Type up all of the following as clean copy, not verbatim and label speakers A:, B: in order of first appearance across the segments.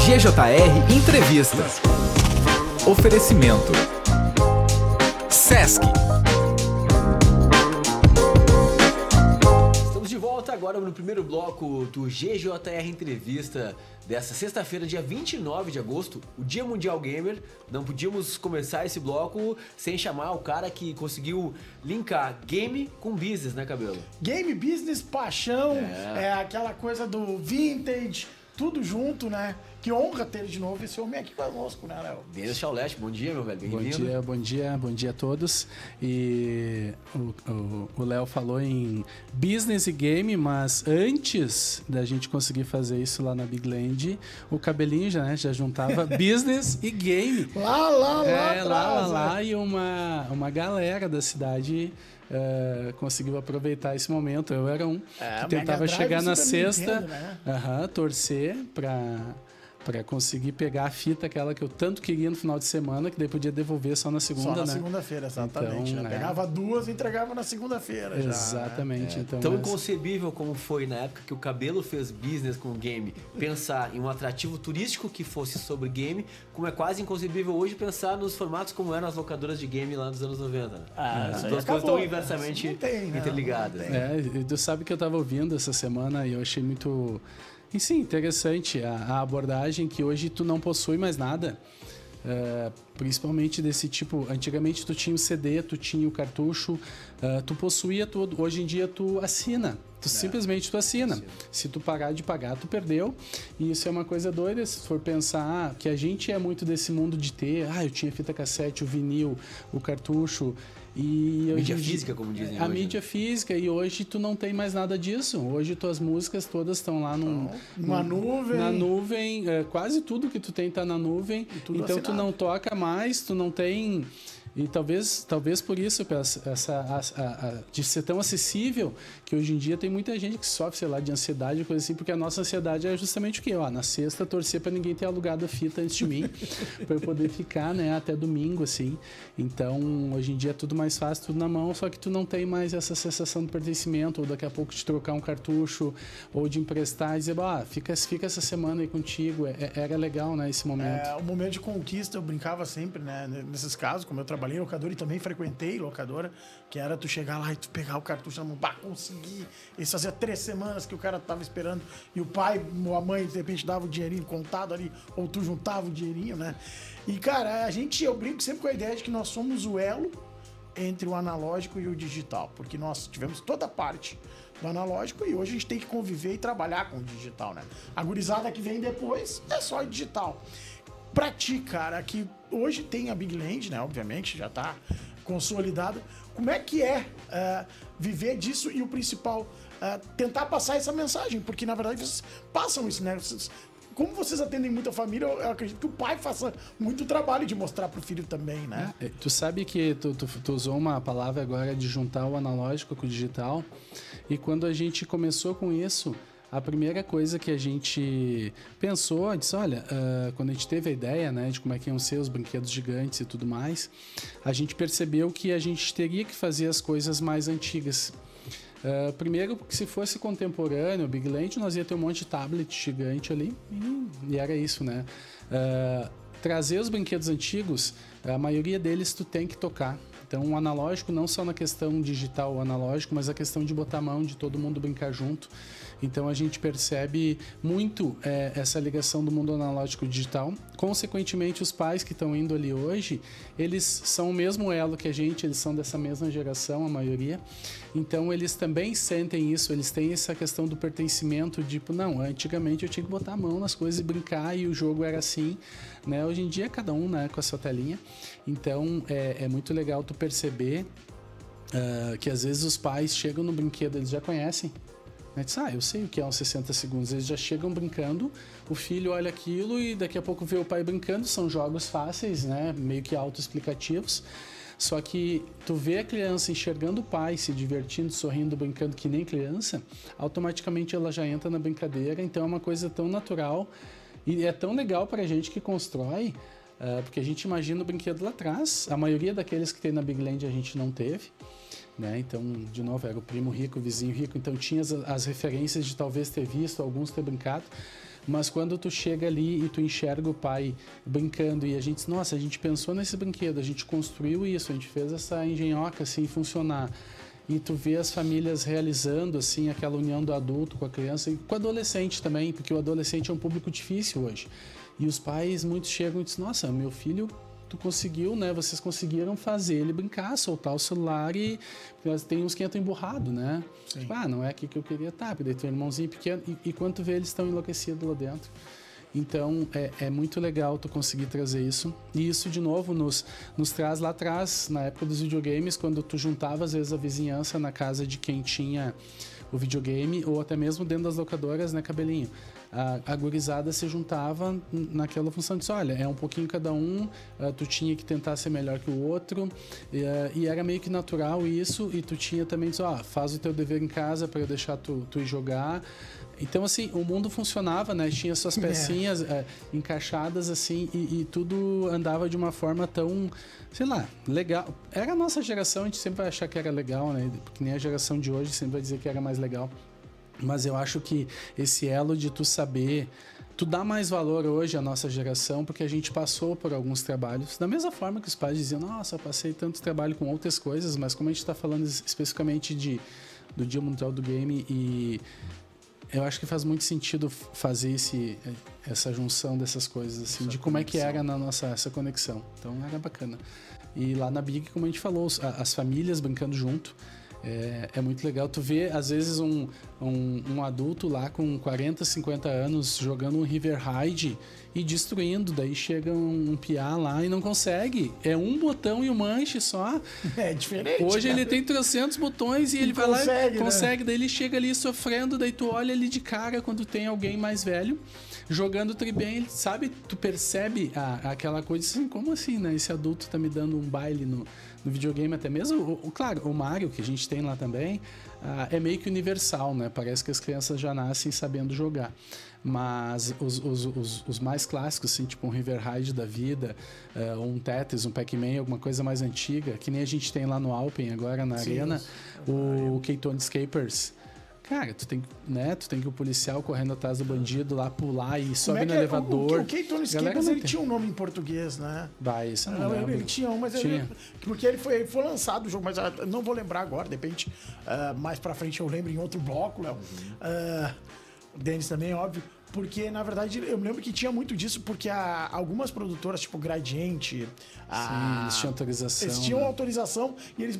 A: GJR Entrevista. Oferecimento Sesc.
B: Estamos de volta agora no primeiro bloco do GJR Entrevista dessa sexta-feira, dia 29 de agosto, o Dia Mundial Gamer. Não podíamos começar esse bloco sem chamar o cara que conseguiu linkar game com business, né, Cabelo?
C: Game, business, paixão, aquela coisa do vintage, tudo junto, né? Que honra ter de novo esse homem aqui conosco, né, Léo?
B: Denis Chaulete, bom dia, meu velho, bem-vindo.
D: Bom dia a todos. E o Léo falou em business e game, mas antes da gente conseguir fazer isso lá na Big Land, o Cabelinho já juntava business e game.
C: Lá,
D: e uma galera da cidade conseguiu aproveitar esse momento. Eu era um que tentava chegar na sexta,
C: Nintendo, né?
D: torcer pra conseguir pegar a fita, aquela que eu tanto queria no final de semana, que daí podia devolver só na segunda,
C: Só na
D: né?
C: segunda-feira, exatamente.
D: Então,
C: né? Pegava duas e entregava na segunda-feira.
D: Exatamente.
C: Já, né?
D: Então,
B: Tão inconcebível como foi na época que o Cabelo fez business com o game, pensar em um atrativo turístico que fosse sobre game, como é quase inconcebível hoje pensar nos formatos como eram as locadoras de game lá nos anos 90. Né? As duas coisas estão inversamente interligadas.
D: e tu sabe que eu tava ouvindo essa semana e eu achei muito... E sim, interessante a abordagem que hoje tu não possui mais nada, principalmente desse tipo. Antigamente tu tinha o CD, tu tinha o cartucho, tu possuía tudo. Hoje em dia tu assina, simplesmente tu assina. Se tu parar de pagar, tu perdeu. E isso é uma coisa doida, se for pensar que a gente é muito desse mundo de ter, eu tinha fita cassete, o vinil, o cartucho... E
B: mídia física, como dizem
D: a
B: hoje.
D: Mídia física, e hoje tu não tem mais nada disso. Hoje tuas músicas todas estão lá
C: numa nuvem.
D: Na nuvem, quase tudo que tu tem tá na nuvem. Então assinado. Tu não toca mais, tu não tem... E talvez por isso, de ser tão acessível, que hoje em dia tem muita gente que sofre, sei lá, de ansiedade, coisa assim, porque a nossa ansiedade é justamente o quê? Na sexta, torcer pra ninguém ter alugado a fita antes de mim, pra eu poder ficar, né, até domingo, assim. Então, hoje em dia é tudo mais fácil, tudo na mão, só que tu não tem mais essa sensação de pertencimento, ou daqui a pouco de trocar um cartucho, ou de emprestar e dizer, fica essa semana aí contigo. Era legal, né, esse momento.
C: O momento de conquista, eu brincava sempre, né, nesses casos, como eu trabalhei em locadora e também frequentei locadora, que era tu chegar lá e tu pegar o cartucho na mão, consegui. Isso fazia 3 semanas que o cara tava esperando e o pai ou a mãe, de repente, dava o dinheirinho contado ali, ou tu juntava o dinheirinho, né? E, cara, eu brinco sempre com a ideia de que nós somos o elo entre o analógico e o digital, porque nós tivemos toda a parte do analógico e hoje a gente tem que conviver e trabalhar com o digital, né? A gurizada que vem depois é só digital. Pra ti, cara, que hoje tem a Big Land, né? Obviamente, já tá consolidado. Como é que viver disso e o principal, tentar passar essa mensagem? Porque, na verdade, vocês passam isso, né? Como vocês atendem muita família, eu acredito que o pai faça muito trabalho de mostrar pro filho também, né?
D: Tu sabe que tu usou uma palavra agora de juntar o analógico com o digital. E quando a gente começou com isso... A primeira coisa que a gente pensou, disse, olha, quando a gente teve a ideia, né, de como é que iam ser os brinquedos gigantes e tudo mais, a gente percebeu que a gente teria que fazer as coisas mais antigas. Primeiro, porque se fosse contemporâneo, o Big Land, nós ia ter um monte de tablet gigante ali e era isso, né? Trazer os brinquedos antigos, a maioria deles tu tem que tocar. Então, o analógico, não só na questão digital, o analógico, mas a questão de botar a mão, de todo mundo brincar junto. Então, a gente percebe muito essa ligação do mundo analógico e digital. Consequentemente, os pais que estão indo ali hoje, eles são o mesmo elo que a gente, eles são dessa mesma geração, a maioria. Então, eles também sentem isso, eles têm essa questão do pertencimento, tipo, não, antigamente eu tinha que botar a mão nas coisas e brincar e o jogo era assim, né? Hoje em dia, cada um, né, com a sua telinha. Então, é muito legal tu perceber que às vezes os pais chegam no brinquedo, eles já conhecem. Diz, eu sei o que é uns 60 segundos. Eles já chegam brincando, o filho olha aquilo e daqui a pouco vê o pai brincando. São jogos fáceis, né? Meio que autoexplicativos. Só que tu vê a criança enxergando o pai, se divertindo, sorrindo, brincando que nem criança, automaticamente ela já entra na brincadeira. Então é uma coisa tão natural e é tão legal pra gente que constrói, porque a gente imagina o brinquedo lá atrás. A maioria daqueles que tem na Big Land a gente não teve. Né? Então, de novo, era o primo rico, o vizinho rico, então tinha as referências de talvez ter visto, alguns ter brincado, Mas quando tu chega ali e tu enxerga o pai brincando e a gente diz, nossa, a gente pensou nesse brinquedo, a gente construiu isso, a gente fez essa engenhoca assim funcionar. E tu vê as famílias realizando assim aquela união do adulto com a criança e com o adolescente também, porque o adolescente é um público difícil hoje. E os pais muitos chegam e dizem, nossa, meu filho, tu conseguiu, né? Vocês conseguiram fazer ele brincar, soltar o celular e tem uns que entram emburrado, né? Tipo, não é aqui que eu queria estar, porque daí tem um irmãozinho pequeno e quando tu vê eles estão enlouquecidos lá dentro. Então, é muito legal tu conseguir trazer isso. E isso, de novo, nos traz lá atrás, na época dos videogames, quando tu juntava, às vezes, a vizinhança na casa de quem tinha o videogame, ou até mesmo dentro das locadoras, né, Cabelinho? A gurizada se juntava naquela função de, olha, é um pouquinho cada um, tu tinha que tentar ser melhor que o outro, e era meio que natural isso, e tu tinha também, faz o teu dever em casa para eu deixar tu ir jogar. Então, assim, o mundo funcionava, né? Tinha suas pecinhas encaixadas, assim, e tudo andava de uma forma tão, sei lá, legal. Era a nossa geração, a gente sempre vai achar que era legal, né? Porque nem a geração de hoje sempre vai dizer que era mais legal. Mas eu acho que esse elo de tu saber, tu dá mais valor hoje à nossa geração, porque a gente passou por alguns trabalhos. Da mesma forma que os pais diziam, nossa, eu passei tanto trabalho com outras coisas, mas como a gente está falando especificamente do Dia Mundial do Game, e eu acho que faz muito sentido fazer essa junção dessas coisas, assim, essa de como conexão. É que era na nossa essa conexão. Então era bacana. E lá na Big, como a gente falou, as famílias brincando junto. É muito legal. Tu vê, às vezes, um adulto lá com 40, 50 anos jogando um River Raid e destruindo. Daí chega um piá lá e não consegue. É um botão e um manche só. É diferente. Hoje ele tem 300 botões e ele vai lá e consegue. Daí ele chega ali sofrendo, daí tu olha ali de cara quando tem alguém mais velho jogando tri-bem, sabe? Tu percebe aquela coisa assim, como assim, né? Esse adulto tá me dando um baile no videogame, até mesmo, claro, o Mario, que a gente tem lá também, é meio que universal, né? Parece que as crianças já nascem sabendo jogar. Mas os mais clássicos, assim, tipo um River Raid da vida, um Tetris, um Pac-Man, alguma coisa mais antiga, que nem a gente tem lá no Alpen, agora na Arena, o K-Tone Escapers. Cara, tu tem que o policial correndo atrás do bandido lá, pular e sobe no elevador.
C: O K-Tone Escapers, ele tinha um nome em português, né?
D: Isso não lembro.
C: Ele tinha um, mas porque ele foi lançado o jogo, mas não vou lembrar agora, de repente, mais pra frente eu lembro em outro bloco, Léo. O Denis também, óbvio. Porque, na verdade, eu me lembro que tinha muito disso, porque algumas produtoras, tipo Gradiente...
D: Sim, eles tinham autorização.
C: Eles tinham autorização e eles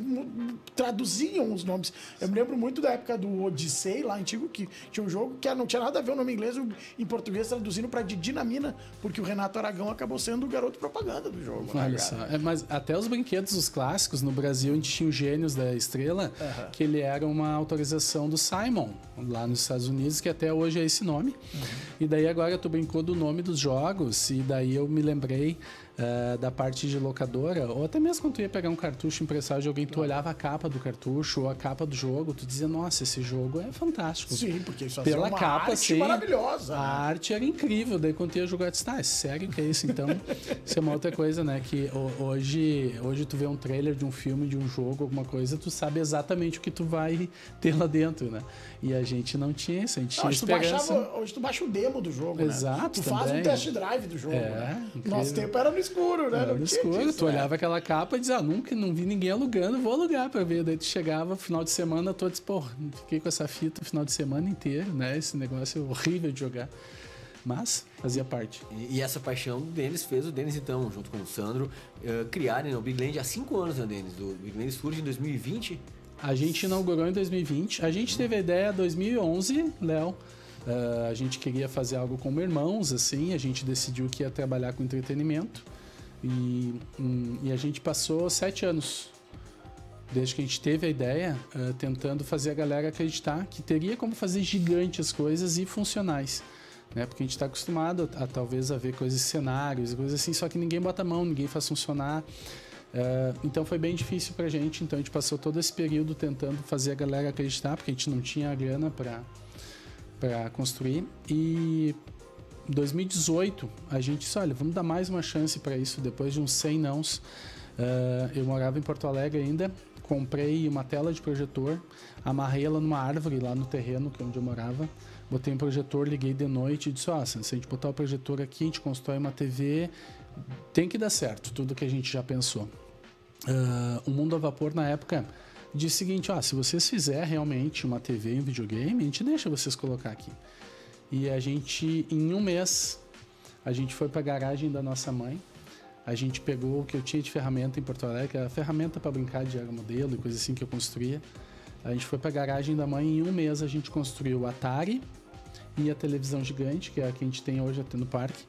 C: traduziam os nomes. Eu me lembro muito da época do Odyssey, lá antigo, que tinha um jogo que não tinha nada a ver o nome inglês, em português traduzindo pra Didi na Mina, porque o Renato Aragão acabou sendo o garoto propaganda do jogo.
D: Olha só. Mas até os brinquedos, os clássicos, no Brasil, a gente tinha o Gênios da Estrela, que ele era uma autorização do Simon, lá nos Estados Unidos, que até hoje é esse nome. E daí agora tu brincou do nome dos jogos, e daí eu me lembrei da parte de locadora, ou até mesmo quando tu ia pegar um cartucho emprestado de alguém, tu olhava a capa do cartucho ou a capa do jogo, tu dizia, nossa, esse jogo é fantástico.
C: Sim, porque isso
D: pela uma capa,
C: arte maravilhosa.
D: A arte era incrível. Daí quando tu ia jogar, tu disse, é sério que é isso? Então, isso é uma outra coisa, né? Que hoje tu vê um trailer de um filme, de um jogo, alguma coisa, tu sabe exatamente o que tu vai ter lá dentro, né? E a gente não tinha isso, a gente tinha esperança.
C: Hoje tu baixa o demo do jogo,
D: exato,
C: né? Tu faz um test drive do jogo, né? Nosso tempo era no escuro, né?
D: Era no escuro, disso, tu olhava aquela capa e dizia, nunca não vi ninguém alugando, vou alugar pra ver. Daí tu chegava, final de semana, todo disse, fiquei com essa fita o final de semana inteiro, né? Esse negócio horrível de jogar. Mas fazia parte.
B: E essa paixão do Denis fez o Denis, então, junto com o Sandro, criarem o Big Land há 5 anos, né, Denis? O Big Land surge em 2020.
D: A gente inaugurou em 2020. A gente teve a ideia em 2011, Léo. A gente queria fazer algo como irmãos, assim. A gente decidiu que ia trabalhar com entretenimento. E a gente passou 7 anos, desde que a gente teve a ideia, tentando fazer a galera acreditar que teria como fazer gigante as coisas e funcionais. Né? Porque a gente está acostumado talvez a ver coisas, cenários e coisas assim, só que ninguém bota a mão, ninguém faz funcionar. Então foi bem difícil pra gente. Então a gente passou todo esse período tentando fazer a galera acreditar, porque a gente não tinha a grana para construir. E em 2018 a gente disse, olha, vamos dar mais uma chance para isso. Depois de uns 100 nãos, eu morava em Porto Alegre ainda, comprei uma tela de projetor, amarrei ela numa árvore lá no terreno, que é onde eu morava, botei um projetor, liguei de noite e disse, se a gente botar o projetor aqui, a gente constrói uma TV, tem que dar certo, tudo que a gente já pensou. O Mundo a Vapor, na época, disse o seguinte, se vocês fizerem realmente uma TV e um videogame, a gente deixa vocês colocar aqui. E a gente, em um mês, a gente foi para a garagem da nossa mãe, a gente pegou o que eu tinha de ferramenta em Porto Alegre, a ferramenta para brincar de aeromodelo e coisa assim que eu construía. A gente foi para a garagem da mãe e em um mês a gente construiu o Atari e a televisão gigante, que é a que a gente tem hoje até no parque,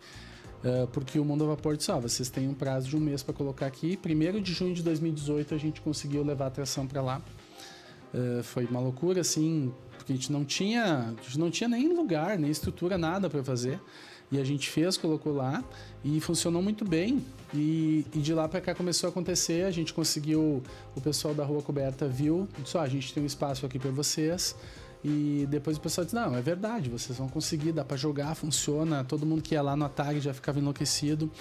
D: porque o Mundo a Vapor disse, vocês têm um prazo de um mês para colocar aqui. 1º de junho de 2018 a gente conseguiu levar a atração para lá. Foi uma loucura, assim, porque a gente não tinha nem lugar, nem estrutura, nada para fazer. E a gente fez, colocou lá e funcionou muito bem. E de lá para cá começou a acontecer, a gente conseguiu, o pessoal da Rua Coberta viu, disse, a gente tem um espaço aqui para vocês. E depois o pessoal disse, não, é verdade, vocês vão conseguir, dá para jogar, funciona. Todo mundo que ia lá no Atari já ficava enlouquecido.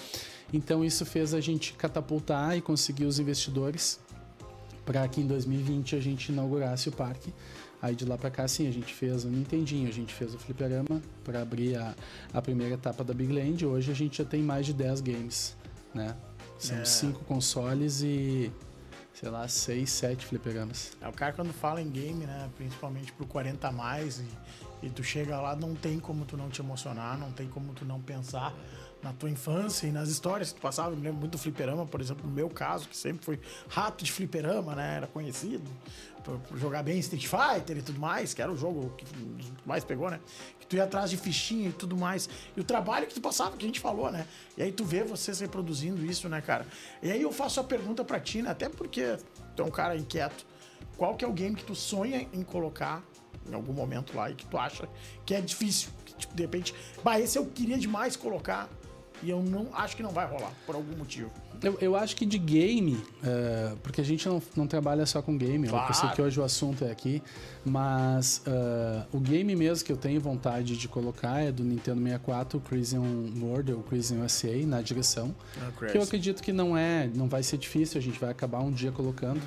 D: Então isso fez a gente catapultar e conseguir os investidores para que em 2020 a gente inaugurasse o parque. Aí de lá pra cá, sim, a gente fez o Nintendinho, a gente fez o fliperama para abrir a primeira etapa da Big Land. Hoje a gente já tem mais de 10 games, né? São 5 consoles e, sei lá, 6, 7 fliperamas.
C: O cara quando fala em game, né, principalmente pro 40 a mais, e tu chega lá, não tem como tu não te emocionar, não tem como tu não pensar na tua infância e nas histórias que tu passava. Eu me lembro muito do fliperama, por exemplo, no meu caso, que sempre foi rato de fliperama, né, era conhecido por jogar bem Street Fighter e tudo mais, que era o jogo que mais pegou, né, que tu ia atrás de fichinha e tudo mais, e o trabalho que tu passava, que a gente falou, né, e aí tu vê vocês reproduzindo isso, né, cara. E aí eu faço a pergunta pra ti, né, até porque tu é um cara inquieto, qual que é o game que tu sonha em colocar em algum momento lá e que tu acha que é difícil, que, tipo, de repente, esse eu queria demais colocar e eu não acho que não vai rolar, por algum motivo.
D: Eu acho que de game, porque a gente não trabalha só com game, claro. Eu sei que hoje o assunto é aqui, mas o game mesmo que eu tenho vontade de colocar é do Nintendo 64, o Crazy World, ou Crazy USA, na direção, que eu acredito que não vai ser difícil, a gente vai acabar um dia colocando.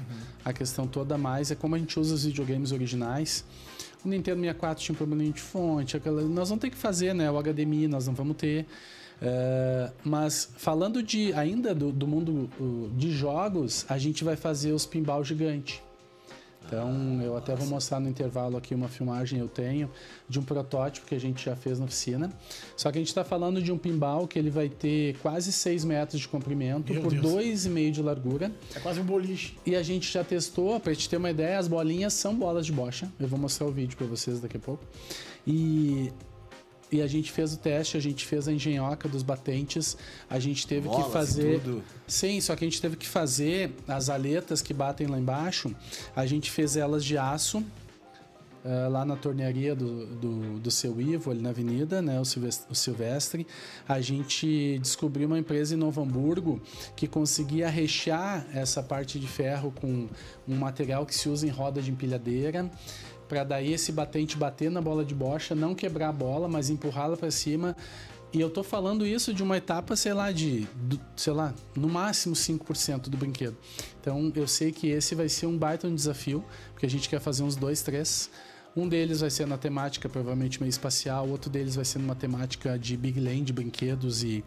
D: A questão toda mais é como a gente usa os videogames originais. O Nintendo 64 tinha um probleminha de fonte, nós vamos ter que fazer, né, o HDMI, nós não vamos ter. Mas falando ainda do mundo de jogos, a gente vai fazer os pinball gigante. Então eu até vou mostrar no intervalo aqui uma filmagem eu tenho de um protótipo que a gente já fez na oficina. Só que a gente está falando de um pinball que ele vai ter quase 6 metros de comprimento por 2,5 de largura.
C: É quase um boliche.
D: E a gente já testou, para a gente ter uma ideia, as bolinhas são bolas de bocha. Eu vou mostrar o vídeo para vocês daqui a pouco. E a gente fez o teste, a gente fez a engenhoca dos batentes, a gente teve que fazer... Tudo. Sim, só que a gente teve que fazer as aletas que batem lá embaixo, a gente fez elas de aço, lá na tornearia do Seu Ivo, ali na avenida, né, o Silvestre. A gente descobriu uma empresa em Novo Hamburgo que conseguia rechear essa parte de ferro com um material que se usa em roda de empilhadeira, para daí esse batente bater na bola de bocha, não quebrar a bola, mas empurrá-la para cima. E eu tô falando isso de uma etapa, sei lá, no máximo 5% do brinquedo. Então eu sei que esse vai ser um baita desafio, porque a gente quer fazer uns 2, 3. Um deles vai ser na temática, provavelmente meio espacial, outro deles vai ser numa temática de Big Land, de brinquedos e...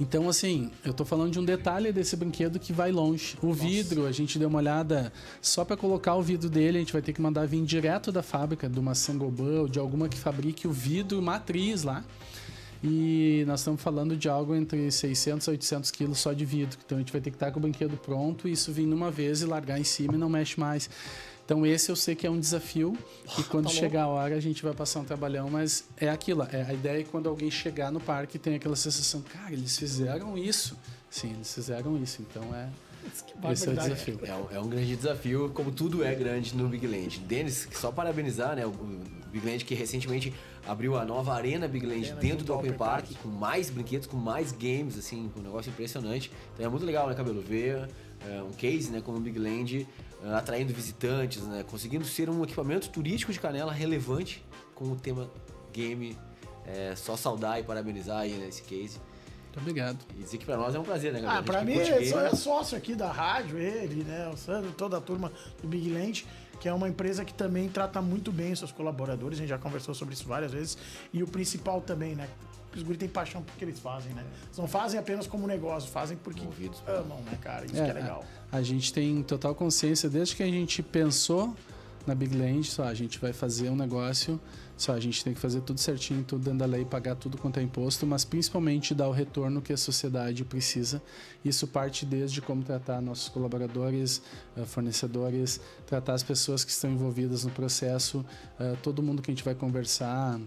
D: Então, assim, eu tô falando de um detalhe desse brinquedo que vai longe. O vidro, a gente deu uma olhada, só para colocar o vidro dele, a gente vai ter que mandar vir direto da fábrica, de uma Saint-Gobain ou de alguma que fabrique o vidro matriz lá. E nós estamos falando de algo entre 600 a 800 quilos só de vidro. Então a gente vai ter que estar com o brinquedo pronto, isso vir numa vez e largar em cima e não mexe mais. Então esse eu sei que é um desafio e quando chegar a hora a gente vai passar um trabalhão, mas é aquilo, a ideia é quando alguém chegar no parque tem aquela sensação, cara, eles fizeram isso. Sim, eles fizeram isso, então esse é o desafio.
B: É um grande desafio, como tudo é grande no Big Land. Denis, só parabenizar, né, o Big Land que recentemente abriu a nova Arena Big Land dentro do Open Park, com mais brinquedos, com mais games, assim, um negócio impressionante. Então é muito legal, né, Cabelo, ver um case, né, como o Big Land, atraindo visitantes, né, conseguindo ser um equipamento turístico de Canela relevante com o tema game. Só saudar e parabenizar aí nesse case.
D: Muito obrigado.
B: E dizer que pra nós é um prazer, né, galera?
C: Ah, pra mim, é sócio aqui da rádio, ele, né, o Sandro, toda a turma do Big Land, que é uma empresa que também trata muito bem os seus colaboradores, a gente já conversou sobre isso várias vezes, e o principal também, né, os guris têm paixão porque eles fazem, né? Eles não fazem apenas como negócio, fazem porque amam, né, cara? Isso que é legal.
D: A gente tem total consciência, desde que a gente pensou na Big Land, só a gente vai fazer um negócio, só a gente tem que fazer tudo certinho, tudo dentro da lei, pagar tudo quanto é imposto, mas principalmente dar o retorno que a sociedade precisa. Isso parte desde como tratar nossos colaboradores, fornecedores, tratar as pessoas que estão envolvidas no processo, todo mundo que a gente vai conversar,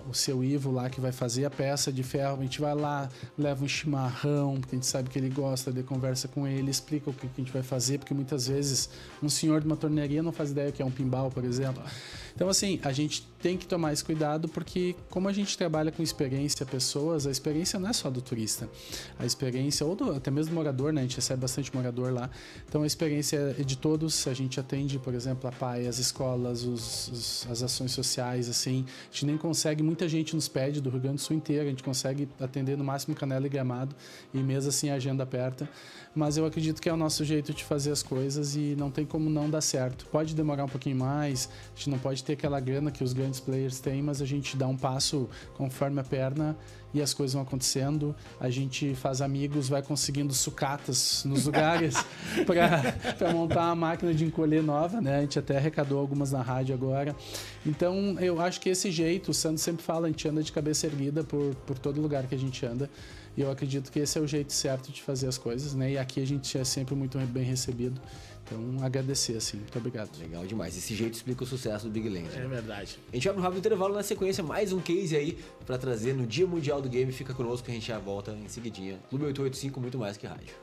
D: o seu Ivo lá que vai fazer a peça de ferro, a gente vai lá, leva um chimarrão, porque a gente sabe que ele gosta, de conversa com ele, explica o que a gente vai fazer, porque muitas vezes um senhor de uma tornearia não faz ideia que é um pinball, por exemplo. Então, assim, a gente tem que tomar esse cuidado porque como a gente trabalha com experiência, pessoas, a experiência não é só do turista. A experiência, até mesmo do morador, né? A gente recebe bastante morador lá. Então, a experiência é de todos. A gente atende, por exemplo, a PAI, as escolas, as ações sociais, assim. A gente nem consegue, muita gente nos pede do Rio Grande do Sul inteiro. A gente consegue atender no máximo Canela e Gramado e mesmo assim a agenda aperta. Mas eu acredito que é o nosso jeito de fazer as coisas e não tem como não dar certo. Pode demorar um pouquinho mais, a gente não pode ter aquela grana que os grandes players têm, mas a gente dá um passo conforme a perna e as coisas vão acontecendo. A gente faz amigos, vai conseguindo sucatas nos lugares para montar uma máquina de encolher nova, né? A gente até arrecadou algumas na rádio agora. Então, eu acho que esse jeito, o Sandro sempre fala, a gente anda de cabeça erguida por todo lugar que a gente anda. E eu acredito que esse é o jeito certo de fazer as coisas, né? E aqui a gente é sempre muito bem recebido. Então, agradecer, assim. Muito obrigado.
B: Legal demais. Esse jeito explica o sucesso do Big Land.
C: É verdade.
B: A gente vai pro rápido intervalo, na sequência, mais um case aí pra trazer no Dia Mundial do Game. Fica conosco que a gente já volta em seguidinha. Clube 885, muito mais que rádio.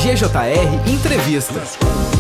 A: GJR Entrevista.